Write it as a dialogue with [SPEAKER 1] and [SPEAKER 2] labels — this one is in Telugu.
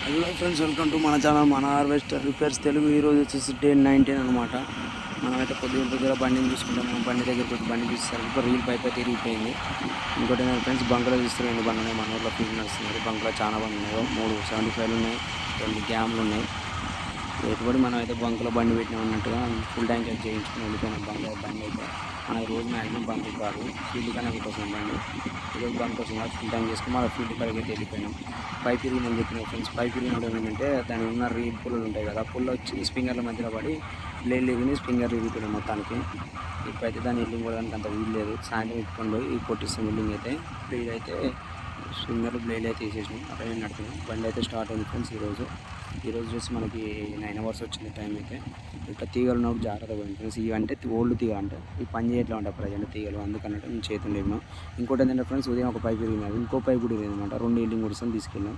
[SPEAKER 1] హలో ఫ్రెండ్స్, వెల్కమ్ టు మన ఛానల్ మన హార్వెస్టర్ రిపేర్స్ తెలుగు. ఈరోజు వచ్చేసి డే 19 అనమాట. మనమైతే పొద్దున్న దగ్గర బండిని చూసుకుంటాం. మనం బండి దగ్గరికి వచ్చి బండి చూసేసరికి ఒక రీల్ పైప్ అయితే తిరిగిపోయింది. ఇంకోటి ఏంటంటే ఫ్రెండ్స్, బంకులో చూస్తే బండ్లు ఉన్నాయి. మన ఊళ్ళో ఫీల్డ్ నడుస్తున్నారు. బంకులో చాలా బండ్లు ఉన్నాయి. 375 ఉన్నాయి, 2 గ్యామ్లు ఉన్నాయి. ఎటువంటి మనం అయితే బంకులో బండి పెట్టినా ఉన్నట్టుగా ఫుల్ ట్యాంక్ అయితే చేయించుకుని వెళ్ళిపోయినాం. బండి అయితే మనకి రోజు మ్యాక్సిమం బంకు కాదు, ఫీల్డ్ కానీ అందుకోసం బండి. ఈరోజు బంక్ కోసం ఫుల్ ట్యాంక్ చేసుకుని మన ఫీల్డ్ కాడికి అయితే వెళ్ళిపోయినాం. పైప్ ఇరిగిందని చెప్పిన ఫ్రెండ్స్, పైప్ ఇరిగినప్పుడు ఏంటంటే దాని ఉన్న రీల్ పుల్లలు ఉంటాయి కదా, పుల్ల వచ్చి స్ప్రింగర్ల మధ్యలో పడి బ్లేడ్ ఇరిగి స్ప్రింగర్ ఇరిగిపోయినాయి మొత్తానికి. ఇప్పుడైతే దాన్ని ఇల్లింగ్ కూడా అంత వీలు లేదు. సాయంత్రం ఇట్టుకొని పోయి కొట్టిస్తాం ఇల్లింగ్ అయితే. బ్లేడ్ అయితే స్ప్రింగర్ బ్లేడ్ అయితే వేసేసినాం. అక్కడ నడుతున్నాం. బండి అయితే స్టార్ట్ అయింది ఫ్రెండ్స్. ఈరోజు చూసి మనకి 9 hours వచ్చింది టైం అయితే. ఇంకా తీగలు ఉన్నప్పుడు జాగ్రత్తగా పోయింది ఫ్రెండ్స్. ఇవి అంటే ఓల్డ్ తీగ అంటే ఈ పని చేయట్లా ఉంటాయి ప్రజెంట్ తీగలు, అందుకన్నట్టు నేను చేతులు లేను. ఇంకోటి ఏంటంటే ఫ్రెండ్స్, ఉదయం ఒక పైప్ ఇరిగినారు, ఇంకో పైప్ కూడా ఇరిగింది అనమాట. 2 ఇల్లింగ్ కూడా తీసుకెళ్ళాం.